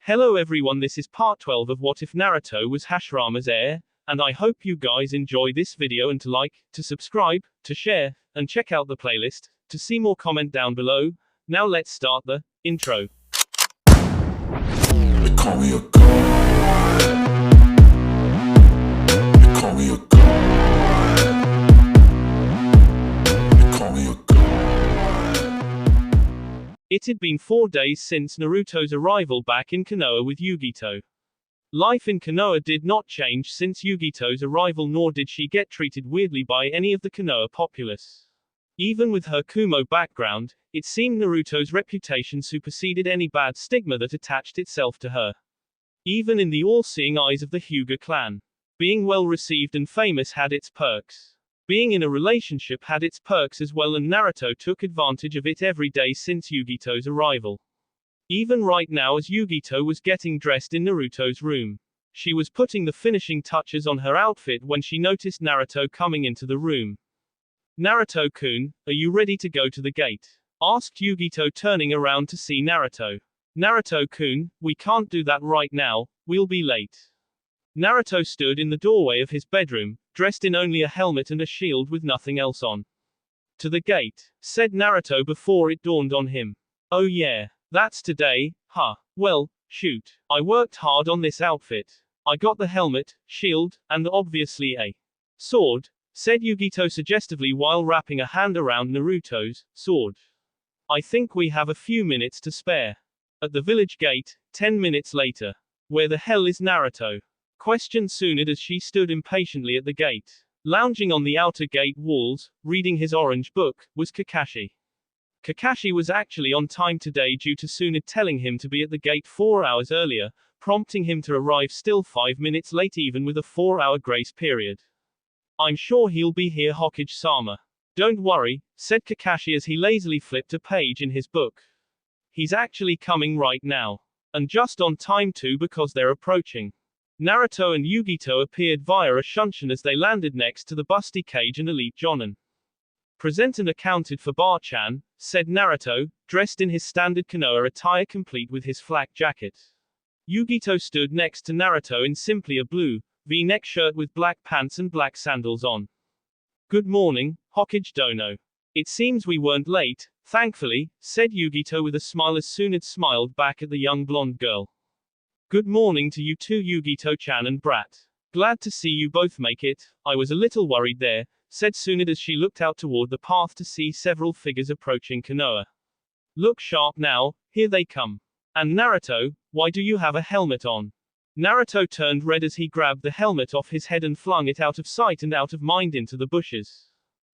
Hello everyone, this is part 12 of What If Naruto Was Hashirama's Heir, and I hope you guys enjoy this video and to like, to subscribe, to share, and check out the playlist, to see more comment down below. Now let's start the intro. They call me a god. They call me a god. They call me a god. It had been 4 days since Naruto's arrival back in Konoha with Yugito. Life in Konoha did not change since Yugito's arrival, nor did she get treated weirdly by any of the Konoha populace. Even with her Kumo background, it seemed Naruto's reputation superseded any bad stigma that attached itself to her. Even in the all-seeing eyes of the Hyuga clan, being well received and famous had its perks. Being in a relationship had its perks as well, and Naruto took advantage of it every day since Yugito's arrival. Even right now, as Yugito was getting dressed in Naruto's room, she was putting the finishing touches on her outfit when she noticed Naruto coming into the room. "Naruto-kun, are you ready to go to the gate?" asked Yugito, turning around to see Naruto. "Naruto-kun, we can't do that right now, we'll be late." Naruto stood in the doorway of his bedroom, dressed in only a helmet and a shield with nothing else on. "To the gate," said Naruto before it dawned on him. "Oh yeah, that's today, huh? Well, shoot, I worked hard on this outfit. I got the helmet, shield, and obviously a sword," said Yugito suggestively while wrapping a hand around Naruto's sword. "I think we have a few minutes to spare." At the village gate, 10 minutes later. "Where the hell is Naruto?" questioned Tsunade as she stood impatiently at the gate. Lounging on the outer gate walls, reading his orange book, was Kakashi. Kakashi was actually on time today due to Tsunade telling him to be at the gate 4 hours earlier, prompting him to arrive still 5 minutes late even with a 4-hour grace period. "I'm sure he'll be here, Hokage-sama. Don't worry," said Kakashi as he lazily flipped a page in his book. "He's actually coming right now. And just on time too because they're approaching." Naruto and Yugito appeared via a shunshin as they landed next to the busty cage and elite Jonin. "Present and accounted for Bar-chan," said Naruto, dressed in his standard Konoha attire complete with his flak jacket. Yugito stood next to Naruto in simply a blue V-neck shirt with black pants and black sandals on. "Good morning, Hokage Dono. It seems we weren't late, thankfully," said Yugito with a smile as Tsunade smiled back at the young blonde girl. "Good morning to you too, Yugito-chan and Brat. Glad to see you both make it. I was a little worried there," said Tsunade as she looked out toward the path to see several figures approaching Konoha. "Look sharp now, here they come. And Naruto, why do you have a helmet on?" Naruto turned red as he grabbed the helmet off his head and flung it out of sight and out of mind into the bushes.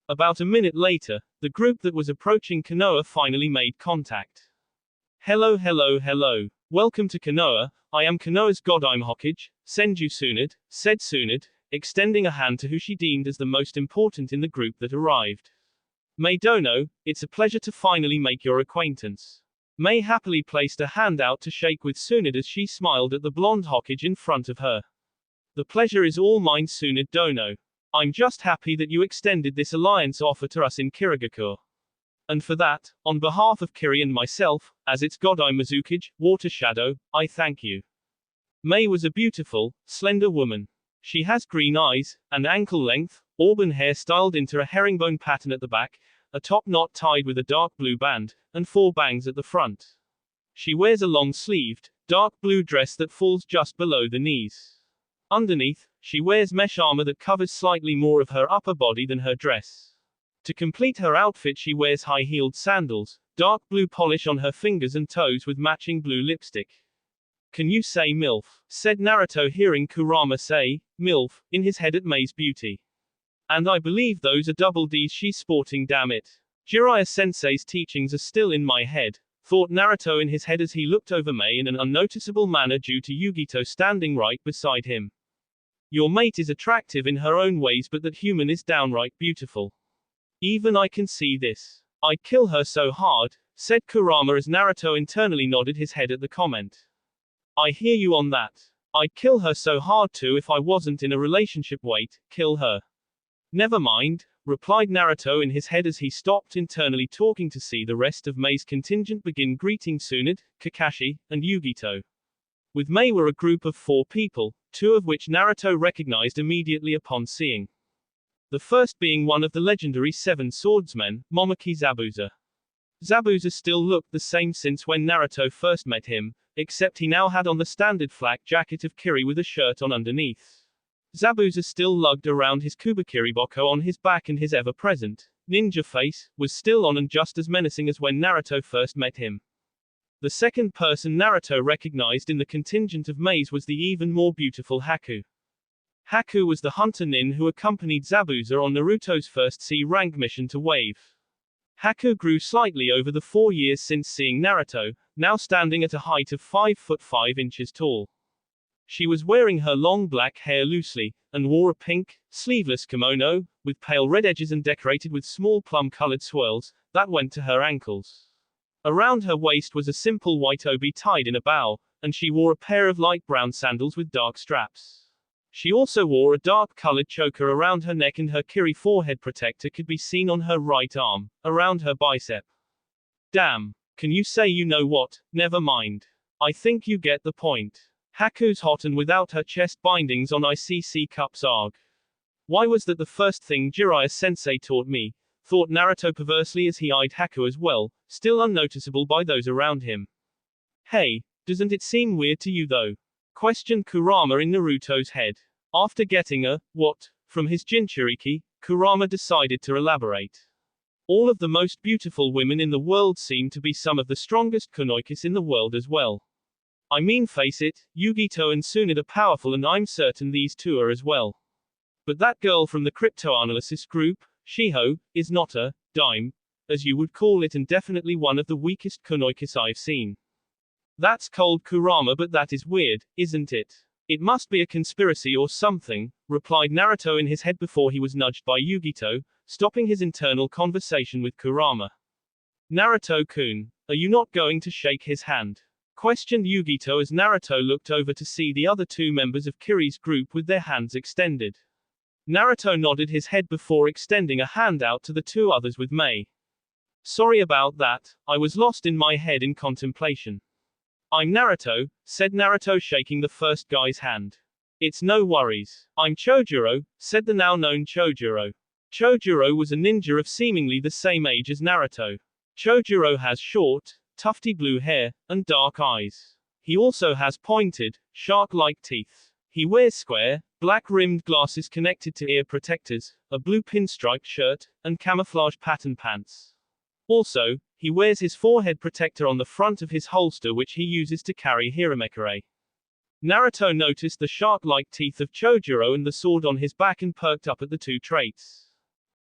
About a minute later, the group that was approaching Konoha finally made contact. "Hello, hello, hello. Welcome to Konoha. I am Konoha's god, I'm Hokage, Senju Tsunade," said Tsunade, extending a hand to who she deemed as the most important in the group that arrived. "May Dono, it's a pleasure to finally make your acquaintance." May happily placed a hand out to shake with Tsunade as she smiled at the blonde Hokage in front of her. "The pleasure is all mine, Tsunade Dono. I'm just happy that you extended this alliance offer to us in Kirigakure. And for that, on behalf of Kiri and myself, as its god I'm Mizukage, Water Shadow, I thank you." May was a beautiful, slender woman. She has green eyes, and ankle-length, auburn hair styled into a herringbone pattern at the back, a top knot tied with a dark blue band, and 4 bangs at the front. She wears a long-sleeved, dark blue dress that falls just below the knees. Underneath, she wears mesh armor that covers slightly more of her upper body than her dress. To complete her outfit she wears high-heeled sandals, dark blue polish on her fingers and toes with matching blue lipstick. "Can you say MILF?" said Naruto hearing Kurama say, MILF, in his head at May's beauty. "And I believe those are double D's she's sporting, damn it. Jiraiya-sensei's teachings are still in my head," thought Naruto in his head as he looked over May in an unnoticeable manner due to Yugito standing right beside him. "Your mate is attractive in her own ways, but that human is downright beautiful. Even I can see this. I'd kill her so hard," said Kurama as Naruto internally nodded his head at the comment. "I hear you on that. I'd kill her so hard too if I wasn't in a relationship. Wait, kill her." "Never mind," replied Naruto in his head as he stopped internally talking to see the rest of May's contingent begin greeting Tsunade, Kakashi, and Yugito. With Mei were a group of 4 people, 2 of which Naruto recognized immediately upon seeing. The first being one of the legendary 7 swordsmen, Momoki Zabuza. Zabuza still looked the same since when Naruto first met him, except he now had on the standard flak jacket of Kiri with a shirt on underneath. Zabuza still lugged around his Kubakiriboko on his back, and his ever-present ninja face was still on and just as menacing as when Naruto first met him. The second person Naruto recognized in the contingent of Mei's was the even more beautiful Haku. Haku was the hunter nin who accompanied Zabuza on Naruto's first C-rank mission to Wave. Haku grew slightly over the 4 years since seeing Naruto, now standing at a height of 5 foot 5 inches tall. She was wearing her long black hair loosely, and wore a pink, sleeveless kimono, with pale red edges and decorated with small plum-colored swirls, that went to her ankles. Around her waist was a simple white obi tied in a bow, and she wore a pair of light brown sandals with dark straps. She also wore a dark-colored choker around her neck, and her Kiri forehead protector could be seen on her right arm, around her bicep. Damn. Can you say you know what? Never mind. I think you get the point. Haku's hot, and without her chest bindings on ICC cups arg. Why was that the first thing Jiraiya-sensei taught me? Thought Naruto perversely as he eyed Haku as well, still unnoticeable by those around him. Hey, doesn't it seem weird to you though? Questioned Kurama in Naruto's head. After getting a what from his Jinchuriki, Kurama decided to elaborate. All of the most beautiful women in the world seem to be some of the strongest kunoikis in the world as well. I mean, face it, Yugito and Tsunade are powerful, and I'm certain these 2 are as well. But that girl from the cryptoanalysis group, Shiho, is not a dime, as you would call it, and definitely one of the weakest kunoikis I've seen. That's cold, Kurama, but that is weird, isn't it? It must be a conspiracy or something, replied Naruto in his head before he was nudged by Yugito, stopping his internal conversation with Kurama. Naruto-kun, are you not going to shake his hand? Questioned Yugito as Naruto looked over to see the other 2 members of Kiri's group with their hands extended. Naruto nodded his head before extending a hand out to the 2 others with Mei. Sorry about that, I was lost in my head in contemplation. I'm Naruto, said Naruto, shaking the first guy's hand. It's no worries. I'm Chojuro, said the now known Chojuro. Chojuro was a ninja of seemingly the same age as Naruto. Chojuro has short, tufty blue hair, and dark eyes. He also has pointed, shark-like teeth. He wears square, black-rimmed glasses connected to ear protectors, a blue pinstriped shirt, and camouflage pattern pants. Also, he wears his forehead protector on the front of his holster, which he uses to carry Hiramekare. Naruto noticed the shark-like teeth of Chojuro and the sword on his back and perked up at the 2 traits.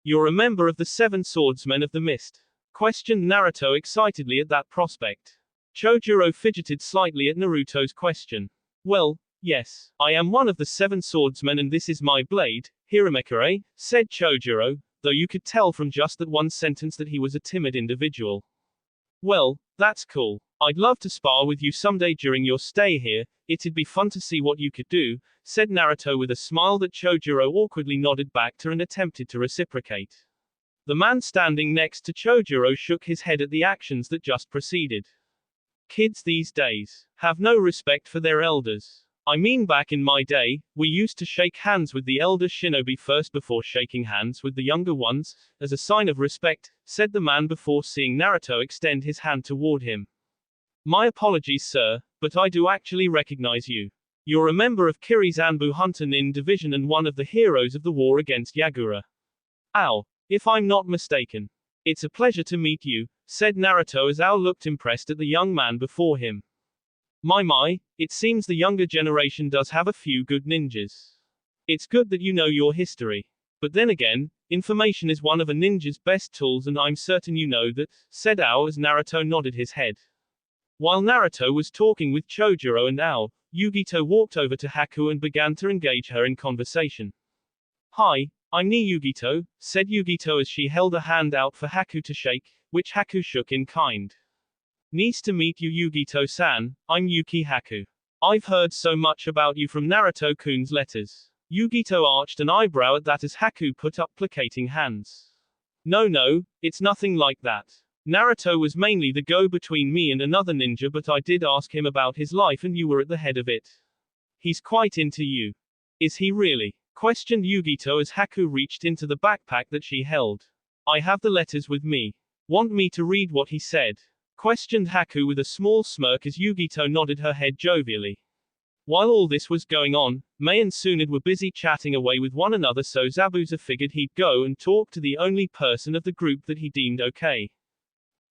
You're a member of the 7 swordsmen of the mist? Questioned Naruto excitedly at that prospect. Chojuro fidgeted slightly at Naruto's question. Well, yes, I am one of the 7 swordsmen, and this is my blade, Hiramekare, said Chojuro, though you could tell from just that one sentence that he was a timid individual. Well, that's cool. I'd love to spar with you someday during your stay here, it'd be fun to see what you could do, said Naruto with a smile that Chojuro awkwardly nodded back to and attempted to reciprocate. The man standing next to Chojuro shook his head at the actions that just proceeded. Kids these days have no respect for their elders. I mean, back in my day, we used to shake hands with the elder shinobi first before shaking hands with the younger ones, as a sign of respect, said the man before seeing Naruto extend his hand toward him. My apologies, sir, but I do actually recognize you. You're a member of Kiri's Anbu Hunter Nin Division and one of the heroes of the war against Yagura. Ow. If I'm not mistaken. It's a pleasure to meet you, said Naruto as Ao looked impressed at the young man before him. My, it seems the younger generation does have a few good ninjas. It's good that you know your history. But then again, information is one of a ninja's best tools, and I'm certain you know that, said Ao as Naruto nodded his head. While Naruto was talking with Chojuro and Ao, Yugito walked over to Haku and began to engage her in conversation. Hi, I'm Ni Yugito, said Yugito as she held a hand out for Haku to shake, which Haku shook in kind. Nice to meet you, Yugito-san, I'm Yuki Haku. I've heard so much about you from Naruto-kun's letters. Yugito arched an eyebrow at that as Haku put up placating hands. No, it's nothing like that. Naruto was mainly the go-between me and another ninja, but I did ask him about his life and you were at the head of it. He's quite into you. Is he really? Questioned Yugito as Haku reached into the backpack that she held. I have the letters with me. Want me to read what he said? Questioned Haku with a small smirk as Yugito nodded her head jovially. While all this was going on, Mei and Tsunade were busy chatting away with one another, so Zabuza figured he'd go and talk to the only person of the group that he deemed okay.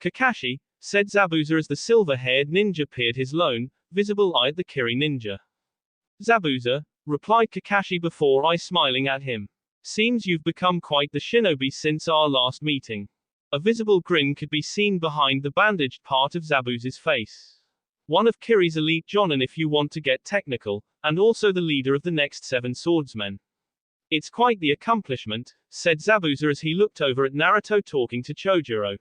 Kakashi, said Zabuza as the silver-haired ninja peered his lone, visible eye at the Kiri ninja. Zabuza, replied Kakashi before eye smiling at him. Seems you've become quite the shinobi since our last meeting. A visible grin could be seen behind the bandaged part of Zabuza's face. One of Kiri's elite jonin if you want to get technical, and also the leader of the next 7 swordsmen. It's quite the accomplishment, said Zabuza as he looked over at Naruto talking to Chojuro.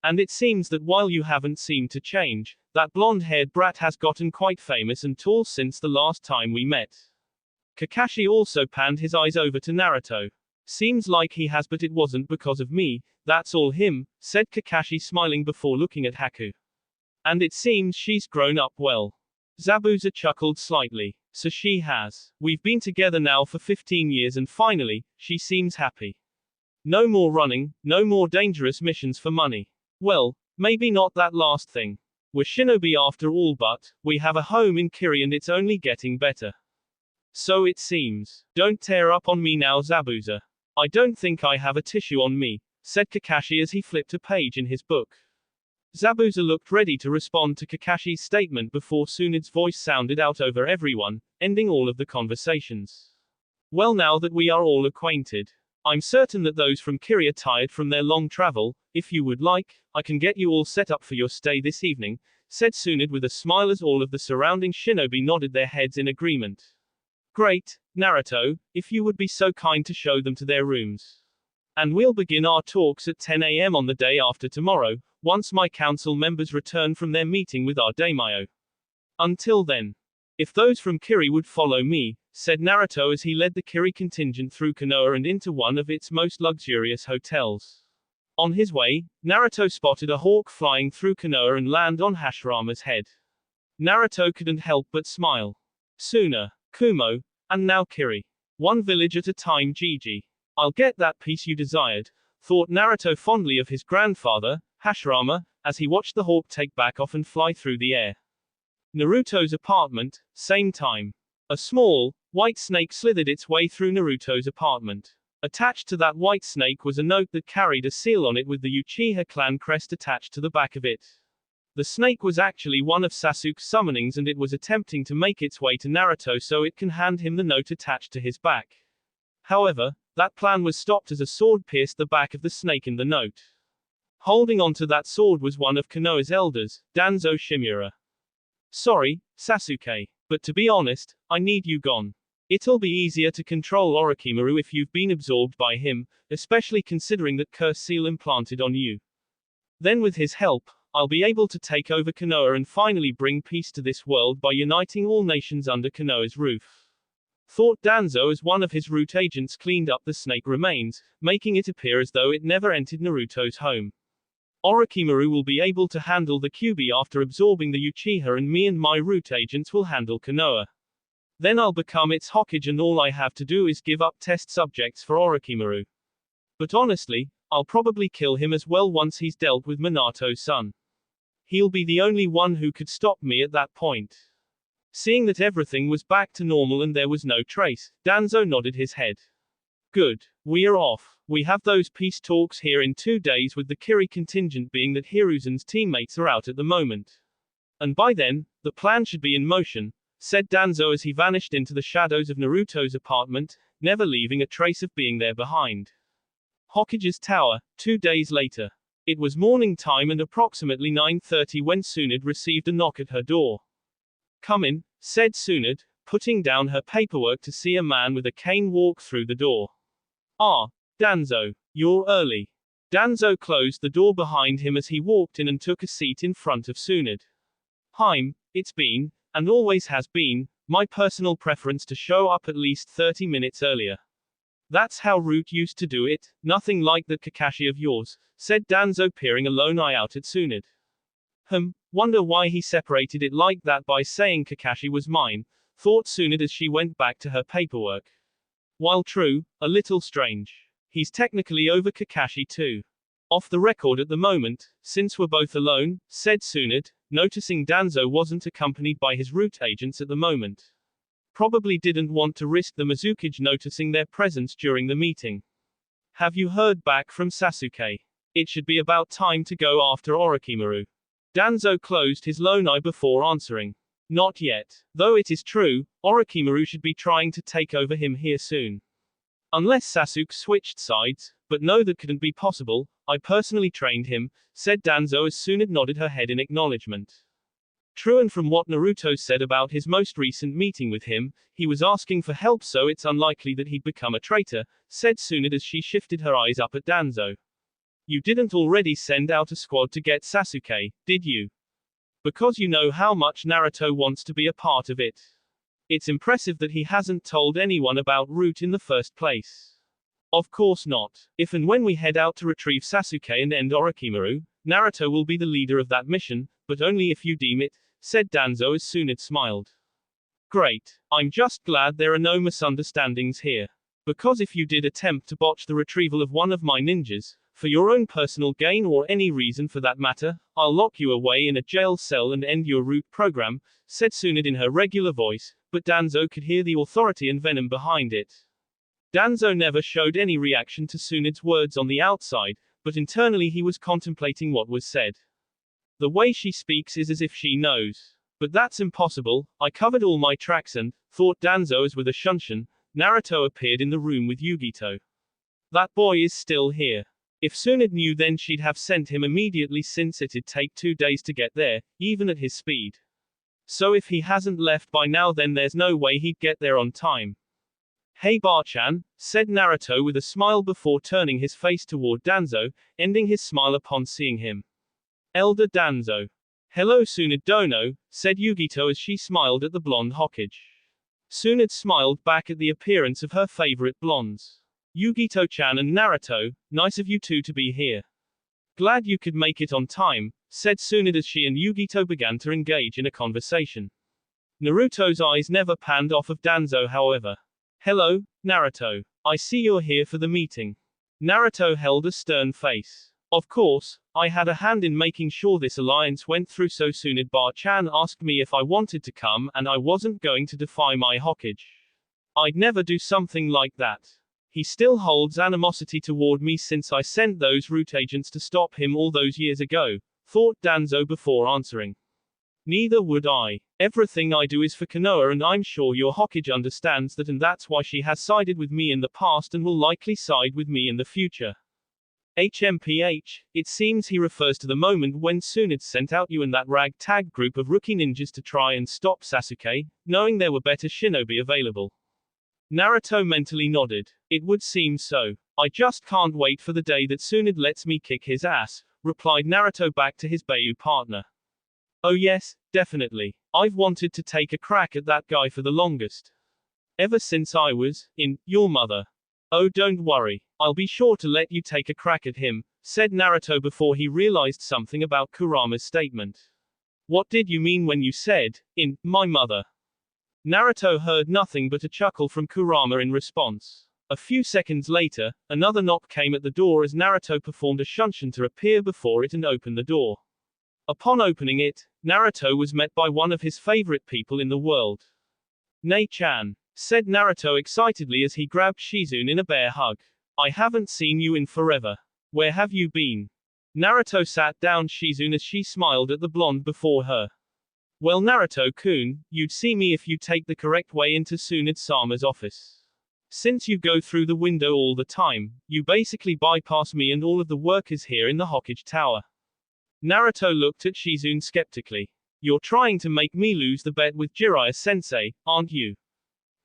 And it seems that while you haven't seemed to change, that blonde-haired brat has gotten quite famous and tall since the last time we met. Kakashi also panned his eyes over to Naruto. Seems like he has, but it wasn't because of me, that's all him, said Kakashi smiling before looking at Haku. And it seems she's grown up well. Zabuza chuckled slightly. So she has. We've been together now for 15 years and finally, she seems happy. No more running, no more dangerous missions for money. Well, maybe not that last thing. We're shinobi after all, but we have a home in Kiri and it's only getting better. So it seems. Don't tear up on me now, Zabuza. I don't think I have a tissue on me, said Kakashi as he flipped a page in his book. Zabuza looked ready to respond to Kakashi's statement before Tsunade's voice sounded out over everyone, ending all of the conversations. Well, now that we are all acquainted, I'm certain that those from Kiri are tired from their long travel. If you would like, I can get you all set up for your stay this evening, said Tsunade with a smile as all of the surrounding shinobi nodded their heads in agreement. Great, Naruto, if you would be so kind to show them to their rooms. And we'll begin our talks at 10 a.m. on the day after tomorrow, once my council members return from their meeting with our daimyo. Until then. If those from Kiri would follow me, said Naruto as he led the Kiri contingent through Konoha and into one of its most luxurious hotels. On his way, Naruto spotted a hawk flying through Konoha and land on Hashirama's head. Naruto couldn't help but smile. Suna, Kumo, and now Kiri. One village at a time, Gigi. I'll get that piece you desired, thought Naruto fondly of his grandfather, Hashirama, as he watched the hawk take back off and fly through the air. Naruto's apartment, same time. A small, white snake slithered its way through Naruto's apartment. Attached to that white snake was a note that carried a seal on it with the Uchiha clan crest attached to the back of it. The snake was actually one of Sasuke's summonings and it was attempting to make its way to Naruto so it can hand him the note attached to his back. However, that plan was stopped as a sword pierced the back of the snake in the note. Holding onto that sword was one of Konoha's elders, Danzo Shimura. Sorry, Sasuke, but to be honest, I need you gone. It'll be easier to control Orochimaru if you've been absorbed by him, especially considering that curse seal implanted on you. Then with his help, I'll be able to take over Konoha and finally bring peace to this world by uniting all nations under Konoha's roof. Thought Danzo as one of his root agents cleaned up the snake remains, making it appear as though it never entered Naruto's home. Orochimaru will be able to handle the Kyuubi after absorbing the Uchiha and me and my root agents will handle Konoha. Then I'll become its Hokage and all I have to do is give up test subjects for Orochimaru. But honestly, I'll probably kill him as well once he's dealt with Minato's son. He'll be the only one who could stop me at that point. Seeing that everything was back to normal and there was no trace, Danzo nodded his head. Good. We're off. We have those peace talks here in 2 days with the Kiri contingent being that Hiruzen's teammates are out at the moment. And by then, the plan should be in motion, said Danzo as he vanished into the shadows of Naruto's apartment, never leaving a trace of being there behind. Hokage's tower, 2 days later. It was morning time and approximately 9:30 when Tsunade received a knock at her door. Come in, said Tsunade, putting down her paperwork to see a man with a cane walk through the door. Ah, Danzo, you're early. Danzo closed the door behind him as he walked in and took a seat in front of Tsunade. Haim, it's been, and always has been, my personal preference to show up at least 30 minutes earlier. That's how Root used to do it, nothing like that Kakashi of yours, said Danzo, peering a lone eye out at Tsunade. Wonder why he separated it like that by saying Kakashi was mine, thought Tsunade as she went back to her paperwork. While true, a little strange. He's technically over Kakashi too. Off the record at the moment, since we're both alone, said Tsunade, noticing Danzo wasn't accompanied by his Root agents at the moment. Probably didn't want to risk the Mizukage noticing their presence during the meeting. Have you heard back from Sasuke? It should be about time to go after Orochimaru. Danzo closed his lone eye before answering. Not yet. Though it is true, Orochimaru should be trying to take over him here soon. Unless Sasuke switched sides, but no, that couldn't be possible. I personally trained him, said Danzo as Tsunade nodded her head in acknowledgement. True, and from what Naruto said about his most recent meeting with him, he was asking for help, so it's unlikely that he'd become a traitor, said Tsunade as she shifted her eyes up at Danzo. You didn't already send out a squad to get Sasuke, did you? Because you know how much Naruto wants to be a part of it. It's impressive that he hasn't told anyone about Root in the first place. Of course not. If and when we head out to retrieve Sasuke and end Orochimaru, Naruto will be the leader of that mission, but only if you deem it, said Danzo as Tsunade smiled. Great. I'm just glad there are no misunderstandings here. Because if you did attempt to botch the retrieval of one of my ninjas, for your own personal gain or any reason for that matter, I'll lock you away in a jail cell and end your Root program, said Tsunade in her regular voice, but Danzo could hear the authority and venom behind it. Danzo never showed any reaction to Tsunade's words on the outside, but internally he was contemplating what was said. The way she speaks is as if she knows. But that's impossible, I covered all my tracks and, thought Danzo as with a shunshin, Naruto appeared in the room with Yugito. That boy is still here. If Tsunade knew, then she'd have sent him immediately, since it'd take 2 days to get there, even at his speed. So if he hasn't left by now, then there's no way he'd get there on time. Hey Bar-chan, said Naruto with a smile before turning his face toward Danzo, ending his smile upon seeing him. Elder Danzo. Hello Tsunade Dono, said Yugito as she smiled at the blonde Hokage. Tsunade smiled back at the appearance of her favorite blondes. Yugito-chan and Naruto, nice of you two to be here. Glad you could make it on time, said Tsunade as she and Yugito began to engage in a conversation. Naruto's eyes never panned off of Danzo, however. Hello, Naruto. I see you're here for the meeting. Naruto held a stern face. Of course, I had a hand in making sure this alliance went through, so Tsunade Bar-chan asked me if I wanted to come, and I wasn't going to defy my Hokage. I'd never do something like that. He still holds animosity toward me since I sent those Root agents to stop him all those years ago, thought Danzo before answering. Neither would I. Everything I do is for Konoha, and I'm sure your Hokage understands that, and that's why she has sided with me in the past and will likely side with me in the future. HMPH, it seems he refers to the moment when Tsunade sent out you and that ragtag group of rookie ninjas to try and stop Sasuke, knowing there were better shinobi available. Naruto mentally nodded. It would seem so. I just can't wait for the day that Tsunade lets me kick his ass, replied Naruto back to his Bayou partner. Oh yes, definitely. I've wanted to take a crack at that guy for the longest. Ever since I was, in, your mother. Oh don't worry. I'll be sure to let you take a crack at him, said Naruto before he realized something about Kurama's statement. What did you mean when you said, in, my mother? Naruto heard nothing but a chuckle from Kurama in response. A few seconds later, another knock came at the door as Naruto performed a shunshin to appear before it and open the door. Upon opening it, Naruto was met by one of his favorite people in the world. Nei-chan, said Naruto excitedly as he grabbed Shizune in a bear hug. I haven't seen you in forever. Where have you been? Naruto sat down Shizune as she smiled at the blonde before her. Well Naruto-kun, you'd see me if you take the correct way into Tsunade-sama's office. Since you go through the window all the time, you basically bypass me and all of the workers here in the Hokage Tower. Naruto looked at Shizune skeptically. You're trying to make me lose the bet with Jiraiya-sensei, aren't you?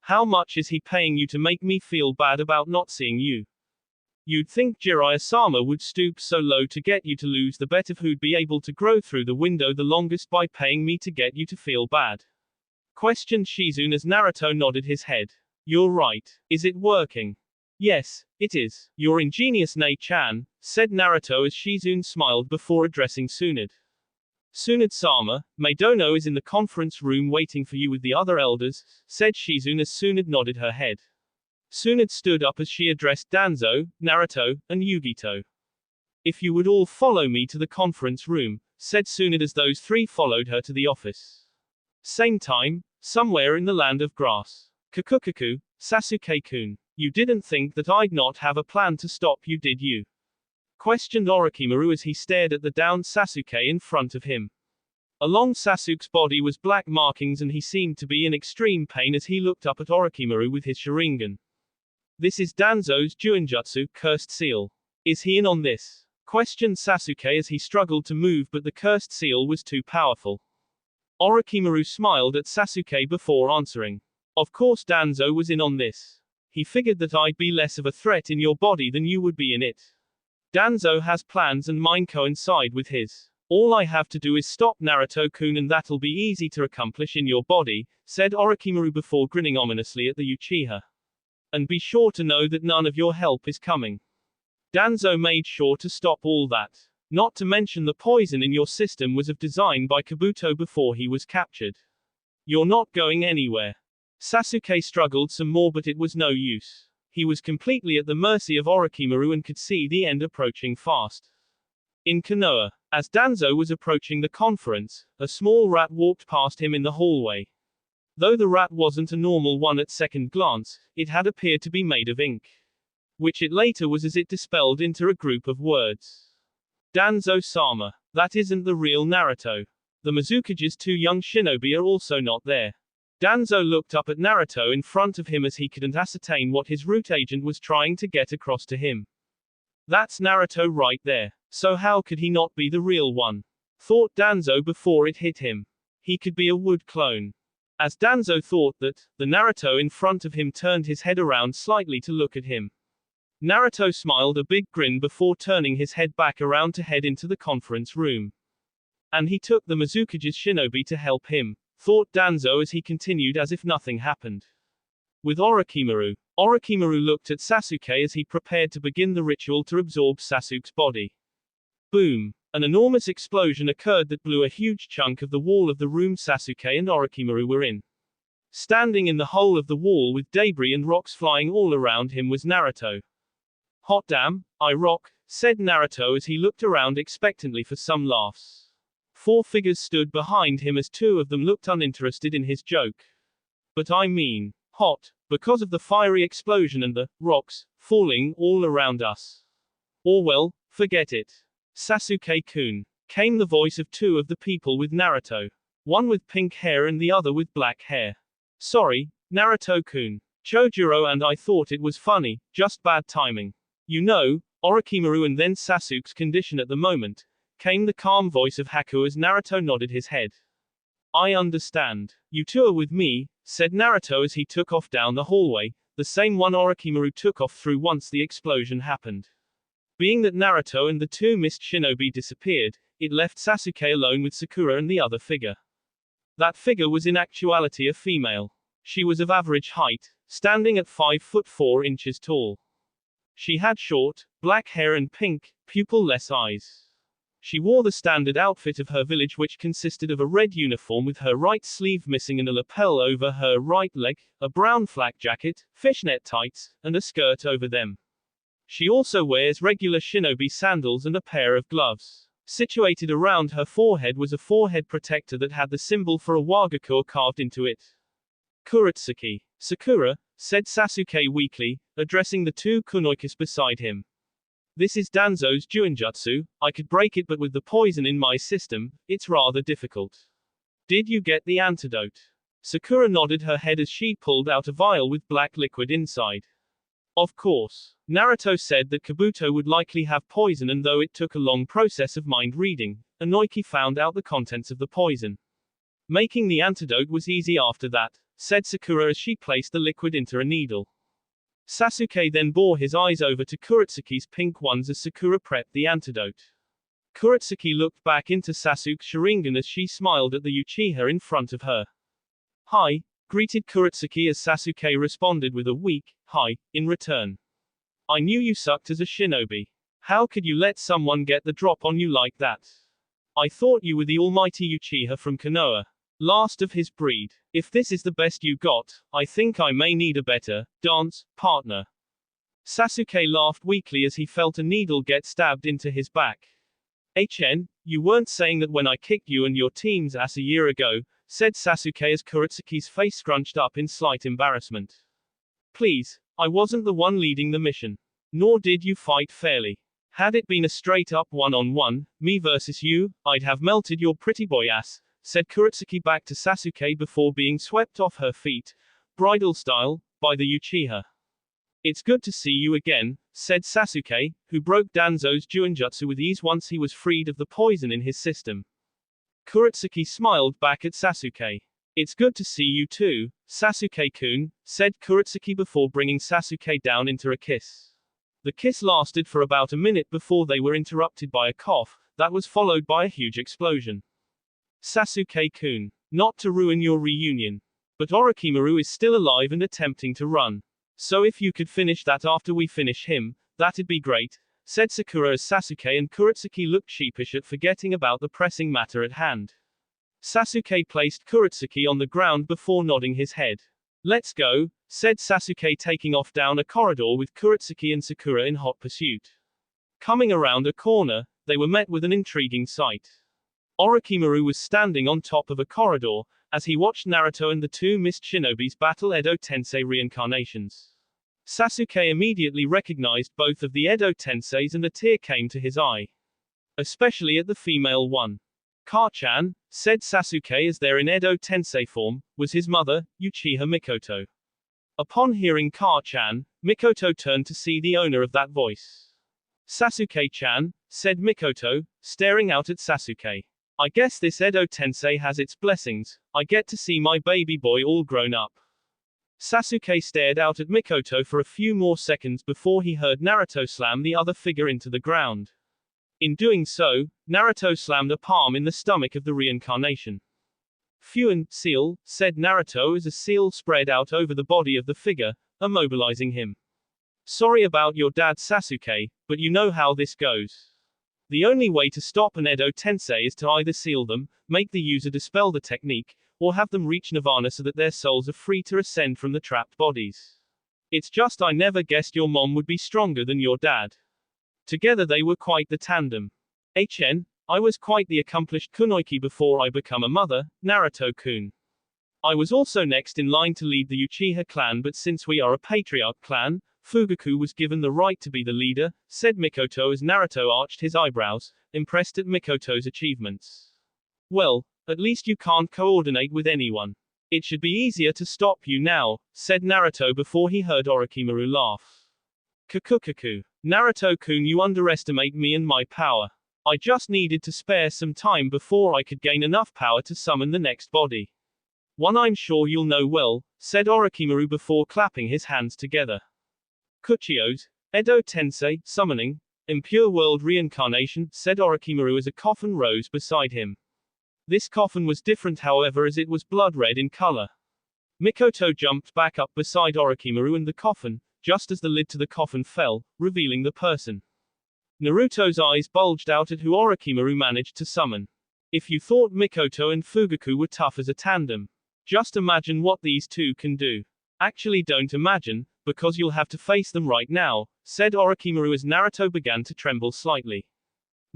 How much is he paying you to make me feel bad about not seeing you? You'd think Jiraiya-sama would stoop so low to get you to lose the bet of who'd be able to grow through the window the longest by paying me to get you to feel bad. Questioned Shizune as Naruto nodded his head. You're right. Is it working? Yes, it is. Your ingenious Nei-chan, said Naruto as Shizune smiled before addressing Tsunade. Tsunade-sama, Maidono is in the conference room waiting for you with the other elders, said Shizune as Tsunade nodded her head. Tsunade stood up as she addressed Danzo, Naruto, and Yugito. If you would all follow me to the conference room, said Tsunade as those three followed her to the office. Same time, somewhere in the land of grass. Kakukaku, Sasuke-kun. You didn't think that I'd not have a plan to stop you, did you? Questioned Orochimaru as he stared at the downed Sasuke in front of him. Along Sasuke's body was black markings and he seemed to be in extreme pain as he looked up at Orochimaru with his Sharingan. This is Danzo's Juinjutsu, cursed seal. Is he in on this? Questioned Sasuke as he struggled to move but the cursed seal was too powerful. Orochimaru smiled at Sasuke before answering. Of course Danzo was in on this. He figured that I'd be less of a threat in your body than you would be in it. Danzo has plans and mine coincide with his. All I have to do is stop Naruto-kun and that'll be easy to accomplish in your body, said Orochimaru before grinning ominously at the Uchiha. And be sure to know that none of your help is coming. Danzo made sure to stop all that. Not to mention the poison in your system was of design by Kabuto before he was captured. You're not going anywhere. Sasuke struggled some more but it was no use. He was completely at the mercy of Orochimaru and could see the end approaching fast. In Konoha, as Danzo was approaching the conference, a small rat walked past him in the hallway. Though the rat wasn't a normal one at second glance, it had appeared to be made of ink. Which it later was as it dispelled into a group of words. Danzo-sama. That isn't the real Naruto. The Mizukage's two young shinobi are also not there. Danzo looked up at Naruto in front of him as he couldn't ascertain what his root agent was trying to get across to him. That's Naruto right there. So how could he not be the real one? Thought Danzo before it hit him. He could be a wood clone. As Danzo thought that, the Naruto in front of him turned his head around slightly to look at him. Naruto smiled a big grin before turning his head back around to head into the conference room. And he took the Mizukage's shinobi to help him, thought Danzo as he continued as if nothing happened. With Orochimaru. Orochimaru looked at Sasuke as he prepared to begin the ritual to absorb Sasuke's body. Boom. An enormous explosion occurred that blew a huge chunk of the wall of the room Sasuke and Orochimaru were in. Standing in the hole of the wall with debris and rocks flying all around him was Naruto. Hot damn, I rock, said Naruto as he looked around expectantly for some laughs. Four figures stood behind him as two of them looked uninterested in his joke. But I mean, hot, because of the fiery explosion and the rocks falling all around us. Or well, forget it. Sasuke-kun. Came the voice of two of the people with Naruto. One with pink hair and the other with black hair. Sorry, Naruto-kun. Chojuro and I thought it was funny, just bad timing. You know, Orochimaru and then Sasuke's condition at the moment, came the calm voice of Haku as Naruto nodded his head. I understand. You two are with me, said Naruto as he took off down the hallway, the same one Orochimaru took off through once the explosion happened. Being that Naruto and the two mist shinobi disappeared, it left Sasuke alone with Sakura and the other figure. That figure was in actuality a female. She was of average height, standing at 5'4" tall. She had short, black hair and pink, pupil-less eyes. She wore the standard outfit of her village which consisted of a red uniform with her right sleeve missing and a lapel over her right leg, a brown flak jacket, fishnet tights, and a skirt over them. She also wears regular shinobi sandals and a pair of gloves. Situated around her forehead was a forehead protector that had the symbol for a Wagakur carved into it. Kuretsuki. Sakura, said Sasuke weakly, addressing the two kunoikis beside him. This is Danzo's Juinjutsu. I could break it but with the poison in my system, it's rather difficult. Did you get the antidote? Sakura nodded her head as she pulled out a vial with black liquid inside. Of course. Naruto said that Kabuto would likely have poison and though it took a long process of mind reading, Inoiki found out the contents of the poison. Making the antidote was easy after that, said Sakura as she placed the liquid into a needle. Sasuke then bore his eyes over to Kuretsuki's pink ones as Sakura prepped the antidote. Kuretsuki looked back into Sasuke's Sharingan as she smiled at the Uchiha in front of her. Hi, greeted Kuretsuki as Sasuke responded with a weak, hi, in return. I knew you sucked as a shinobi. How could you let someone get the drop on you like that? I thought you were the almighty Uchiha from Konoha. Last of his breed. If this is the best you got, I think I may need a better dance partner. Sasuke laughed weakly as he felt a needle get stabbed into his back. You weren't saying that when I kicked you and your team's ass a year ago, said Sasuke as Kuretsuki's face scrunched up in slight embarrassment. Please, I wasn't the one leading the mission. Nor did you fight fairly. Had it been a straight-up one-on-one, me versus you, I'd have melted your pretty boy ass, said Kuretsuki back to Sasuke before being swept off her feet, bridal style, by the Uchiha. It's good to see you again, said Sasuke, who broke Danzo's Juinjutsu with ease once he was freed of the poison in his system. Kuretsuki smiled back at Sasuke. It's good to see you too, Sasuke-kun, said Kuretsuki before bringing Sasuke down into a kiss. The kiss lasted for about a minute before they were interrupted by a cough, that was followed by a huge explosion. Sasuke-kun. Not to ruin your reunion. But Orochimaru is still alive and attempting to run. So if you could finish that after we finish him, that'd be great, said Sakura as Sasuke and Kuretsuki looked sheepish at forgetting about the pressing matter at hand. Sasuke placed Kuretsuki on the ground before nodding his head. Let's go, said Sasuke taking off down a corridor with Kuretsuki and Sakura in hot pursuit. Coming around a corner, they were met with an intriguing sight. Orochimaru was standing on top of a corridor, as he watched Naruto and the two mist shinobis battle Edo Tensei reincarnations. Sasuke immediately recognized both of the Edo Tenseis and a tear came to his eye. Especially at the female one. Ka-chan, said Sasuke as they're in Edo Tensei form, was his mother, Uchiha Mikoto. Upon hearing Ka-chan, Mikoto turned to see the owner of that voice. Sasuke-chan, said Mikoto, staring out at Sasuke. I guess this Edo Tensei has its blessings, I get to see my baby boy all grown up. Sasuke stared out at Mikoto for a few more seconds before he heard Naruto slam the other figure into the ground. In doing so, Naruto slammed a palm in the stomach of the reincarnation. Fuan, seal, said Naruto as a seal spread out over the body of the figure, immobilizing him. Sorry about your dad Sasuke, but you know how this goes. The only way to stop an Edo Tensei is to either seal them, make the user dispel the technique, or have them reach nirvana so that their souls are free to ascend from the trapped bodies. It's just I never guessed your mom would be stronger than your dad. Together they were quite the tandem. I was quite the accomplished kunoichi before I become a mother, Naruto-kun. I was also next in line to lead the Uchiha clan, but since we are a patriarch clan, Fugaku was given the right to be the leader, said Mikoto as Naruto arched his eyebrows, impressed at Mikoto's achievements. Well, at least you can't coordinate with anyone. It should be easier to stop you now, said Naruto before he heard Orochimaru laugh. Kakukaku. Naruto-kun, you underestimate me and my power. I just needed to spare some time before I could gain enough power to summon the next body. One I'm sure you'll know well, said Orochimaru before clapping his hands together. Kuchiyos, Edo Tensei, summoning, impure world reincarnation, said Orochimaru as a coffin rose beside him. This coffin was different however as it was blood red in color. Mikoto jumped back up beside Orochimaru and the coffin, just as the lid to the coffin fell, revealing the person. Naruto's eyes bulged out at who Orochimaru managed to summon. If you thought Mikoto and Fugaku were tough as a tandem, just imagine what these two can do. Actually don't imagine, because you'll have to face them right now, said Orochimaru as Naruto began to tremble slightly.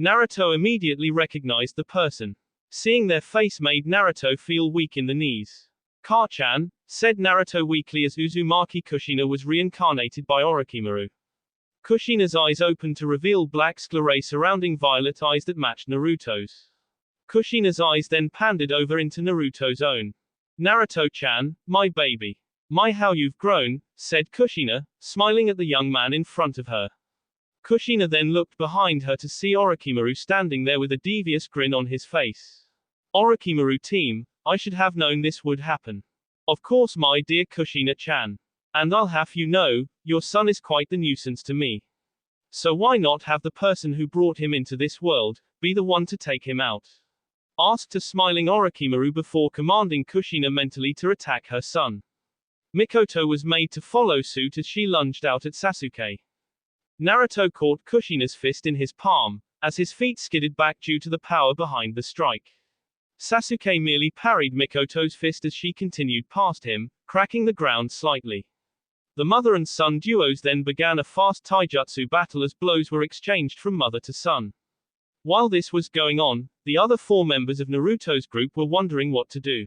Naruto immediately recognized the person. Seeing their face made Naruto feel weak in the knees. Ka-chan, said Naruto weakly as Uzumaki Kushina was reincarnated by Orochimaru. Kushina's eyes opened to reveal black sclerae surrounding violet eyes that matched Naruto's. Kushina's eyes then pandered over into Naruto's own. Naruto-chan, my baby. My how you've grown, said Kushina, smiling at the young man in front of her. Kushina then looked behind her to see Orochimaru standing there with a devious grin on his face. Orochimaru team, I should have known this would happen. Of course my dear Kushina-chan. And I'll have you know, your son is quite the nuisance to me. So why not have the person who brought him into this world, be the one to take him out? Asked a smiling Orochimaru before commanding Kushina mentally to attack her son. Mikoto was made to follow suit as she lunged out at Sasuke. Naruto caught Kushina's fist in his palm, as his feet skidded back due to the power behind the strike. Sasuke merely parried Mikoto's fist as she continued past him, cracking the ground slightly. The mother and son duos then began a fast taijutsu battle as blows were exchanged from mother to son. While this was going on, the other 4 members of Naruto's group were wondering what to do.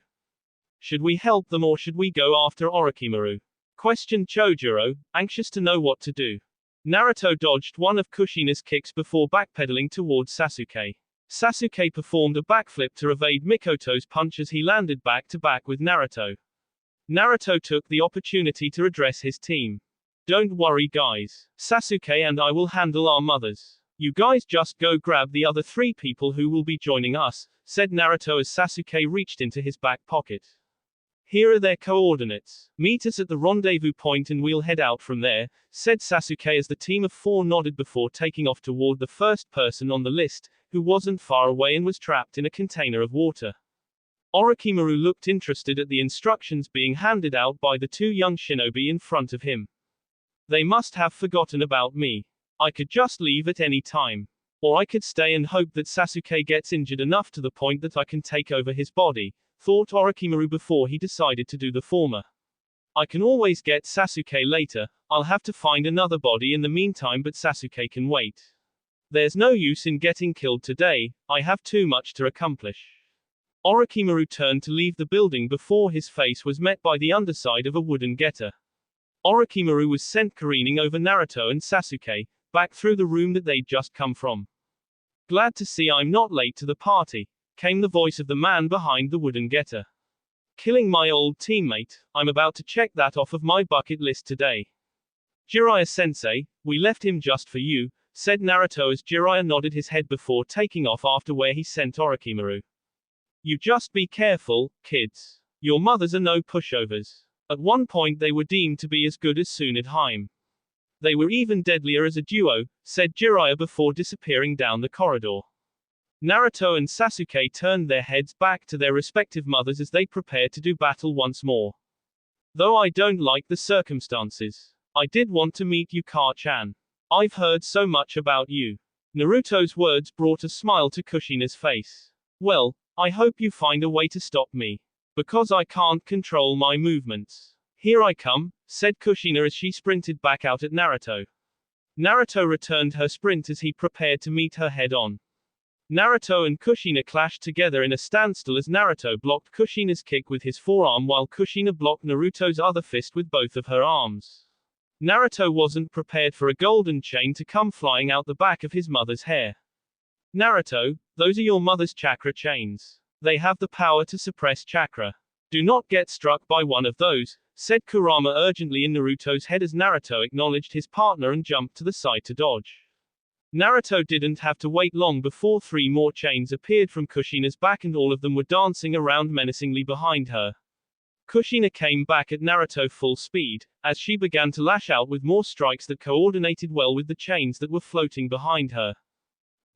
Should we help them or should we go after Orochimaru? Questioned Chojuro, anxious to know what to do. Naruto dodged one of Kushina's kicks before backpedaling towards Sasuke. Sasuke performed a backflip to evade Mikoto's punch as he landed back to back with Naruto. Naruto took the opportunity to address his team. Don't worry guys. Sasuke and I will handle our mothers. You guys just go grab the other 3 people who will be joining us, said Naruto as Sasuke reached into his back pocket. Here are their coordinates. Meet us at the rendezvous point and we'll head out from there, said Sasuke as the team of 4 nodded before taking off toward the first person on the list, who wasn't far away and was trapped in a container of water. Orochimaru looked interested at the instructions being handed out by the 2 young shinobi in front of him. They must have forgotten about me. I could just leave at any time. Or I could stay and hope that Sasuke gets injured enough to the point that I can take over his body, thought Orochimaru before he decided to do the former. I can always get Sasuke later, I'll have to find another body in the meantime but Sasuke can wait. There's no use in getting killed today, I have too much to accomplish. Orochimaru turned to leave the building before his face was met by the underside of a wooden getter. Orochimaru was sent careening over Naruto and Sasuke, back through the room that they'd just come from. Glad to see I'm not late to the party, came the voice of the man behind the wooden getter. Killing my old teammate, I'm about to check that off of my bucket list today. Jiraiya-sensei, we left him just for you, said Naruto as Jiraiya nodded his head before taking off after where he sent Orochimaru. You just be careful, kids. Your mothers are no pushovers. At one point they were deemed to be as good as Tsunade. They were even deadlier as a duo, said Jiraiya before disappearing down the corridor. Naruto and Sasuke turned their heads back to their respective mothers as they prepared to do battle once more. Though I don't like the circumstances, I did want to meet Yuka-chan. I've heard so much about you. Naruto's words brought a smile to Kushina's face. Well, I hope you find a way to stop me. Because I can't control my movements. Here I come, said Kushina as she sprinted back out at Naruto. Naruto returned her sprint as he prepared to meet her head-on. Naruto and Kushina clashed together in a standstill as Naruto blocked Kushina's kick with his forearm while Kushina blocked Naruto's other fist with both of her arms. Naruto wasn't prepared for a golden chain to come flying out the back of his mother's hair. Naruto, those are your mother's chakra chains. They have the power to suppress chakra. Do not get struck by one of those, said Kurama urgently in Naruto's head as Naruto acknowledged his partner and jumped to the side to dodge. Naruto didn't have to wait long before 3 more chains appeared from Kushina's back and all of them were dancing around menacingly behind her. Kushina came back at Naruto full speed, as she began to lash out with more strikes that coordinated well with the chains that were floating behind her.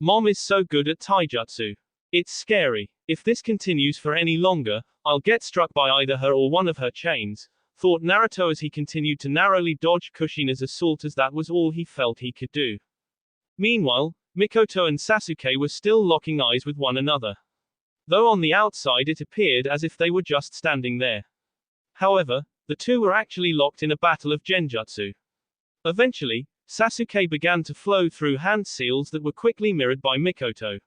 Mom is so good at taijutsu. It's scary. If this continues for any longer, I'll get struck by either her or one of her chains, thought Naruto as he continued to narrowly dodge Kushina's assault as that was all he felt he could do. Meanwhile, Mikoto and Sasuke were still locking eyes with one another. Though on the outside it appeared as if they were just standing there. However, the two were actually locked in a battle of genjutsu. Eventually, Sasuke began to flow through hand seals that were quickly mirrored by Mikoto.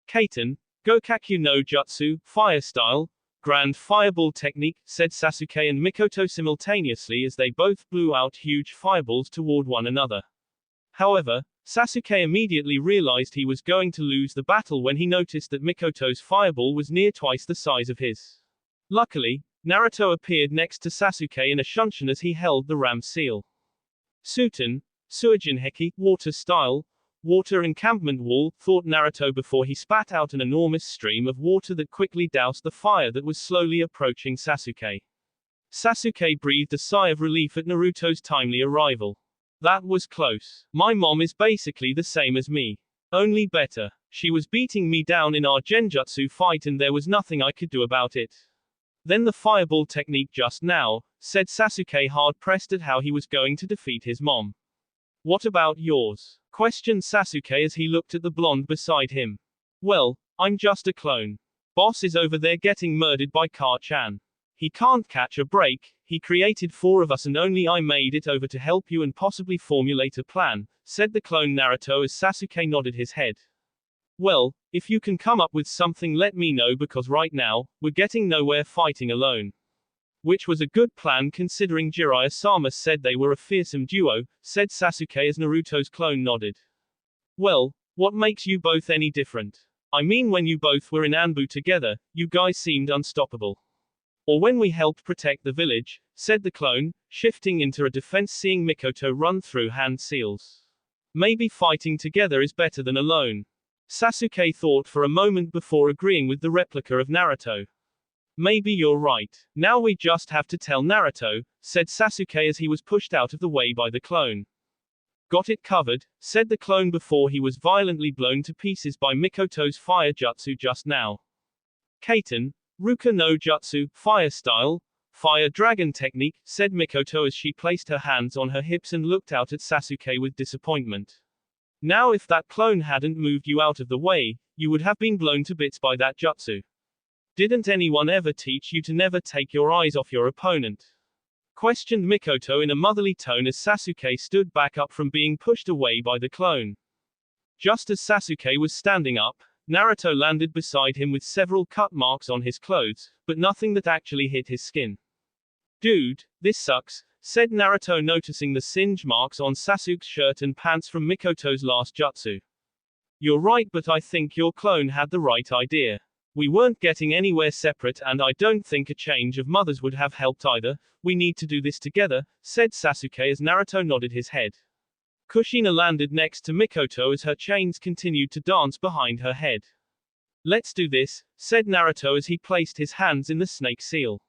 Kaiten, Gokakyu no Jutsu, Fire Style, Grand Fireball Technique, said Sasuke and Mikoto simultaneously as they both blew out huge fireballs toward one another. However, Sasuke immediately realized he was going to lose the battle when he noticed that Mikoto's fireball was near twice the size of his. Luckily, Naruto appeared next to Sasuke in a shunshin as he held the ram seal. Suten, Suijinheki, Water Style, Water Encampment Wall, thought Naruto before he spat out an enormous stream of water that quickly doused the fire that was slowly approaching Sasuke. Sasuke breathed a sigh of relief at Naruto's timely arrival. That was close. My mom is basically the same as me. Only better. She was beating me down in our genjutsu fight and there was nothing I could do about it. Then the fireball technique just now, said Sasuke hard-pressed at how he was going to defeat his mom. What about yours? Questioned Sasuke as he looked at the blonde beside him. Well, I'm just a clone. Boss is over there getting murdered by Car-chan. He can't catch a break. He created 4 of us and only I made it over to help you and possibly formulate a plan, said the clone Naruto as Sasuke nodded his head. Well, if you can come up with something let me know because right now, we're getting nowhere fighting alone. Which was a good plan considering Jiraiya-sama said they were a fearsome duo, said Sasuke as Naruto's clone nodded. Well, what makes you both any different? I mean when you both were in Anbu together, you guys seemed unstoppable. Or when we helped protect the village, said the clone, shifting into a defense seeing Mikoto run through hand seals. Maybe fighting together is better than alone. Sasuke thought for a moment before agreeing with the replica of Naruto. Maybe you're right. Now we just have to tell Naruto, said Sasuke as he was pushed out of the way by the clone. Got it covered, said the clone before he was violently blown to pieces by Mikoto's fire jutsu just now. Kaiten, Ruka no Jutsu, fire style, fire dragon technique, said Mikoto as she placed her hands on her hips and looked out at Sasuke with disappointment. Now if that clone hadn't moved you out of the way, you would have been blown to bits by that jutsu. Didn't anyone ever teach you to never take your eyes off your opponent? Questioned Mikoto in a motherly tone as Sasuke stood back up from being pushed away by the clone. Just as Sasuke was standing up, Naruto landed beside him with several cut marks on his clothes, but nothing that actually hit his skin. Dude, this sucks, said Naruto noticing the singe marks on Sasuke's shirt and pants from Mikoto's last jutsu. You're right but I think your clone had the right idea. We weren't getting anywhere separate and I don't think a change of mothers would have helped either, we need to do this together, said Sasuke as Naruto nodded his head. Kushina landed next to Mikoto as her chains continued to dance behind her head. Let's do this, said Naruto as he placed his hands in the snake seal.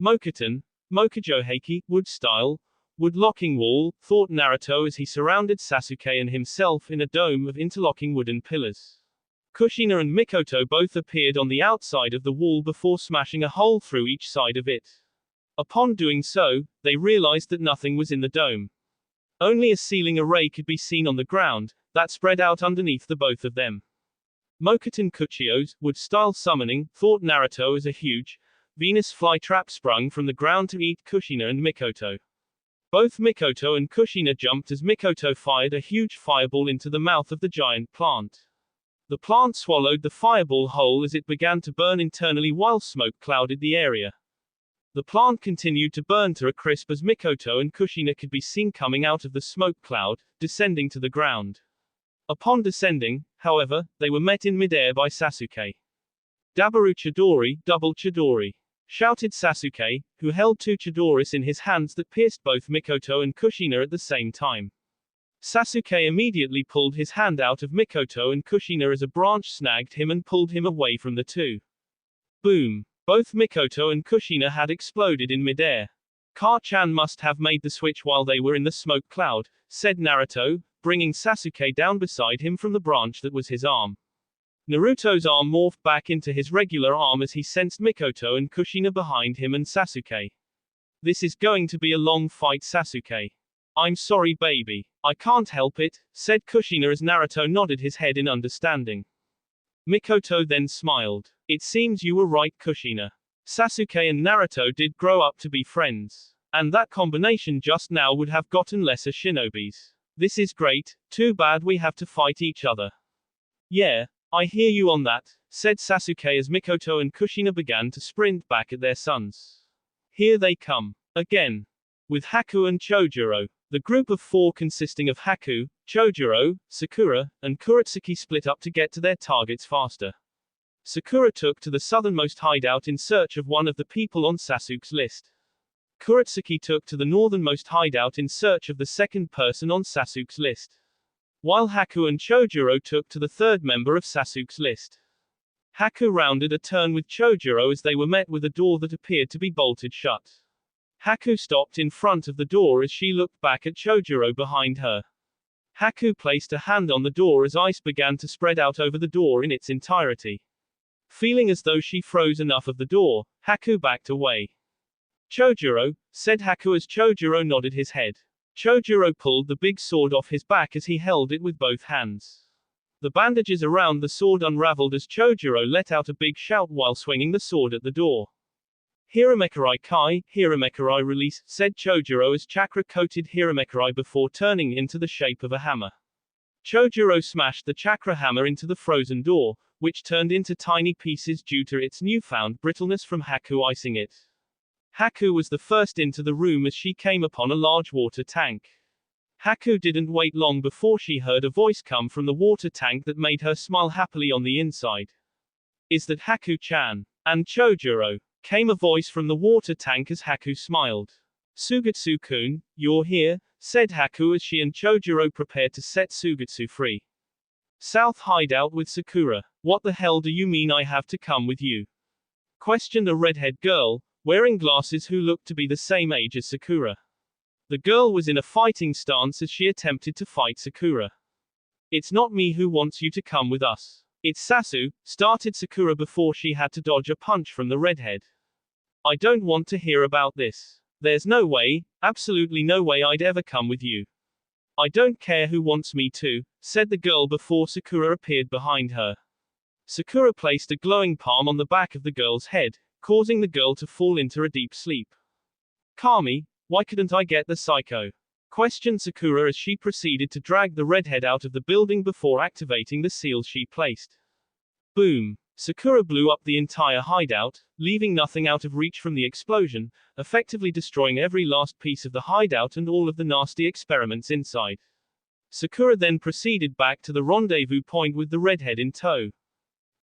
Mokuton, Mokujoheiki, wood style, wood locking wall, thought Naruto as he surrounded Sasuke and himself in a dome of interlocking wooden pillars. Kushina and Mikoto both appeared on the outside of the wall before smashing a hole through each side of it. Upon doing so, they realized that nothing was in the dome. Only a ceiling array could be seen on the ground, that spread out underneath the both of them. Mokuton Kuchio's, wood-style summoning, thought Naruto as a huge, Venus flytrap sprung from the ground to eat Kushina and Mikoto. Both Mikoto and Kushina jumped as Mikoto fired a huge fireball into the mouth of the giant plant. The plant swallowed the fireball whole as it began to burn internally while smoke clouded the area. The plant continued to burn to a crisp as Mikoto and Kushina could be seen coming out of the smoke cloud, descending to the ground. Upon descending, however, they were met in midair by Sasuke. Dabaru Chidori, double Chidori, shouted Sasuke, who held 2 Chidoris in his hands that pierced both Mikoto and Kushina at the same time. Sasuke immediately pulled his hand out of Mikoto and Kushina as a branch snagged him and pulled him away from the two. Boom. Both Mikoto and Kushina had exploded in midair. Car-chan must have made the switch while they were in the smoke cloud, said Naruto, bringing Sasuke down beside him from the branch that was his arm. Naruto's arm morphed back into his regular arm as he sensed Mikoto and Kushina behind him and Sasuke. This is going to be a long fight, Sasuke. I'm sorry baby. I can't help it, said Kushina as Naruto nodded his head in understanding. Mikoto then smiled. It seems you were right, Kushina. Sasuke and Naruto did grow up to be friends. And that combination just now would have gotten lesser shinobis. This is great, too bad we have to fight each other. Yeah, I hear you on that, said Sasuke as Mikoto and Kushina began to sprint back at their sons. Here they come. Again. With Haku and Chojuro. The group of 4 consisting of Haku, Chojuro, Sakura, and Kuretsuki split up to get to their targets faster. Sakura took to the southernmost hideout in search of one of the people on Sasuke's list. Kuretsuki took to the northernmost hideout in search of the second person on Sasuke's list. While Haku and Chojuro took to the third member of Sasuke's list. Haku rounded a turn with Chojuro as they were met with a door that appeared to be bolted shut. Haku stopped in front of the door as she looked back at Chojuro behind her. Haku placed a hand on the door as ice began to spread out over the door in its entirety. Feeling as though she froze enough of the door, Haku backed away. Chojuro, said Haku as Chojuro nodded his head. Chojuro pulled the big sword off his back as he held it with both hands. The bandages around the sword unraveled as Chojuro let out a big shout while swinging the sword at the door. Hiramekirai Kai, Hiramekirai release, said Chojuro as chakra-coated Hiramekirai before turning into the shape of a hammer. Chojuro smashed the chakra hammer into the frozen door, which turned into tiny pieces due to its newfound brittleness from Haku icing it. Haku was the first into the room as she came upon a large water tank. Haku didn't wait long before she heard a voice come from the water tank that made her smile happily on the inside. Is that Haku-chan? And Chojuro? Came a voice from the water tank as Haku smiled. Sugetsu-kun, you're here, said Haku as she and Chojuro prepared to set Sugetsu free. South hideout with Sakura. What the hell do you mean I have to come with you? Questioned a redhead girl, wearing glasses who looked to be the same age as Sakura. The girl was in a fighting stance as she attempted to fight Sakura. It's not me who wants you to come with us. It's Sasu, started Sakura before she had to dodge a punch from the redhead. I don't want to hear about this. There's no way, absolutely no way I'd ever come with you. I don't care who wants me to, said the girl before Sakura appeared behind her. Sakura placed a glowing palm on the back of the girl's head, causing the girl to fall into a deep sleep. Kami, why couldn't I get the psycho? Questioned Sakura as she proceeded to drag the redhead out of the building before activating the seals she placed. Boom. Sakura blew up the entire hideout, leaving nothing out of reach from the explosion, effectively destroying every last piece of the hideout and all of the nasty experiments inside. Sakura then proceeded back to the rendezvous point with the redhead in tow.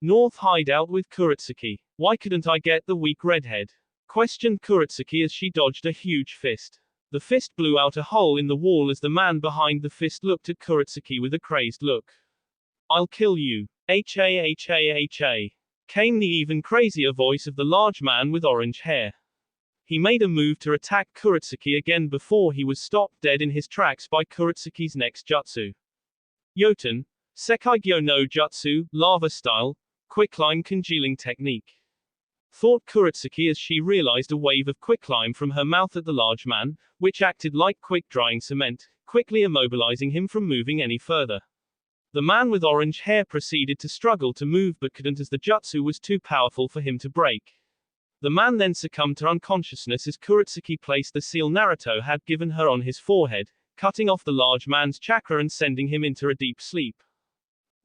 North hideout with Kuretsuki. Why couldn't I get the weak redhead? Questioned Kuretsuki as she dodged a huge fist. The fist blew out a hole in the wall as the man behind the fist looked at Kuretsuki with a crazed look. I'll kill you. Ha. Came the even crazier voice of the large man with orange hair. He made a move to attack Kuretsuki again before he was stopped dead in his tracks by Kuretsuki's next jutsu. Yoten, Sekaigyo no Jutsu, lava style, quicklime congealing technique. Thought Kuretsuki as she realized a wave of quicklime from her mouth at the large man, which acted like quick-drying cement, quickly immobilizing him from moving any further. The man with orange hair proceeded to struggle to move but couldn't as the jutsu was too powerful for him to break. The man then succumbed to unconsciousness as Kuretsuki placed the seal Naruto had given her on his forehead, cutting off the large man's chakra and sending him into a deep sleep.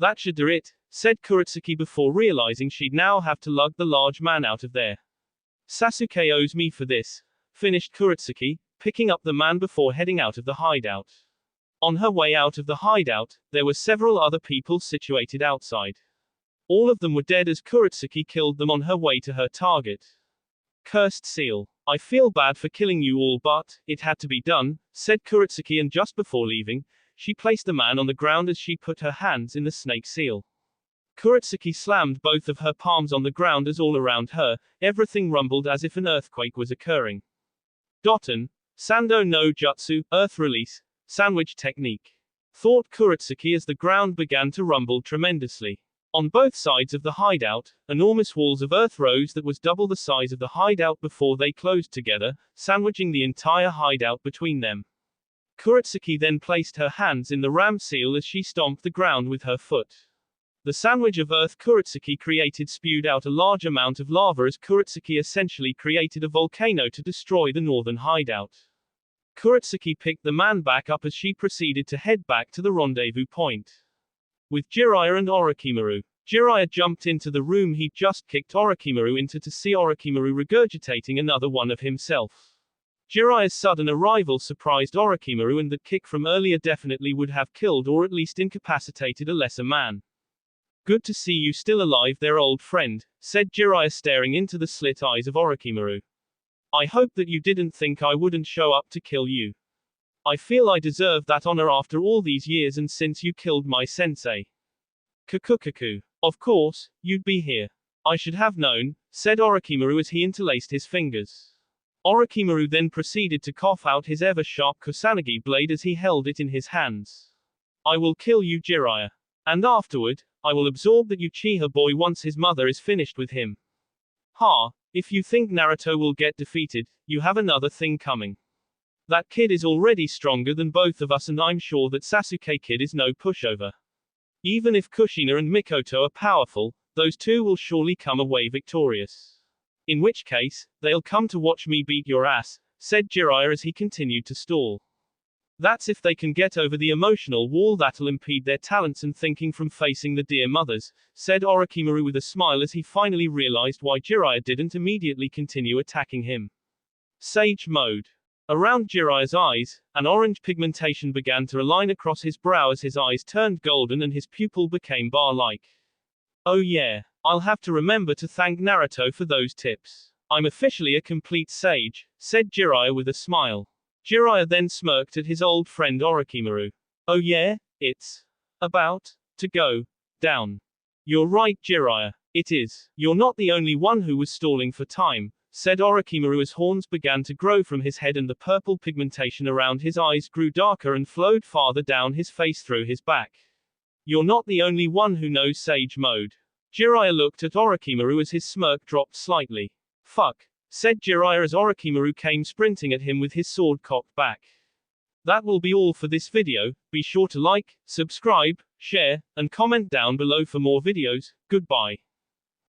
That should do it, said Kuretsuki before realizing she'd now have to lug the large man out of there. Sasuke owes me for this, finished Kuretsuki, picking up the man before heading out of the hideout. On her way out of the hideout, there were several other people situated outside. All of them were dead as Kuretsuki killed them on her way to her target. Cursed seal. I feel bad for killing you all but, it had to be done, said Kuretsuki and just before leaving, she placed the man on the ground as she put her hands in the snake seal. Kuretsuki slammed both of her palms on the ground as all around her, everything rumbled as if an earthquake was occurring. Doten, Sando no Jutsu, Earth Release, Sandwich Technique. Thought Kuretsuki as the ground began to rumble tremendously. On both sides of the hideout, enormous walls of earth rose that was double the size of the hideout before they closed together, sandwiching the entire hideout between them. Kuretsuki then placed her hands in the ram seal as she stomped the ground with her foot. The sandwich of earth Kuretsuki created spewed out a large amount of lava as Kuretsuki essentially created a volcano to destroy the northern hideout. Kuretsuki picked the man back up as she proceeded to head back to the rendezvous point. With Jiraiya and Orochimaru. Jiraiya jumped into the room he'd just kicked Orochimaru into to see Orochimaru regurgitating another one of himself. Jiraiya's sudden arrival surprised Orochimaru and that kick from earlier definitely would have killed or at least incapacitated a lesser man. Good to see you still alive there old friend, said Jiraiya staring into the slit eyes of Orochimaru. I hope that you didn't think I wouldn't show up to kill you. I feel I deserve that honor after all these years and since you killed my sensei. Kukukaku. Of course, you'd be here. I should have known, said Orochimaru as he interlaced his fingers. Orochimaru then proceeded to cough out his ever-sharp Kusanagi blade as he held it in his hands. I will kill you Jiraiya. And afterward, I will absorb that Uchiha boy once his mother is finished with him. Ha, if you think Naruto will get defeated, you have another thing coming. That kid is already stronger than both of us, and I'm sure that Sasuke kid is no pushover. Even if Kushina and Mikoto are powerful, those two will surely come away victorious. In which case, they'll come to watch me beat your ass, said Jiraiya as he continued to stall. That's if they can get over the emotional wall that'll impede their talents and thinking from facing the dear mothers, said Orochimaru with a smile as he finally realized why Jiraiya didn't immediately continue attacking him. Sage mode. Around Jiraiya's eyes, an orange pigmentation began to align across his brow as his eyes turned golden and his pupil became bar-like. Oh yeah, I'll have to remember to thank Naruto for those tips. I'm officially a complete sage, said Jiraiya with a smile. Jiraiya then smirked at his old friend Orochimaru. Oh yeah, it's about to go down. You're right, Jiraiya. It is. You're not the only one who was stalling for time, said Orochimaru as horns began to grow from his head and the purple pigmentation around his eyes grew darker and flowed farther down his face through his back. You're not the only one who knows Sage Mode. Jiraiya looked at Orochimaru as his smirk dropped slightly. Fuck, said Jiraiya as Orochimaru came sprinting at him with his sword cocked back. That will be all for this video. Be sure to like, subscribe, share, and comment down below for more videos. Goodbye.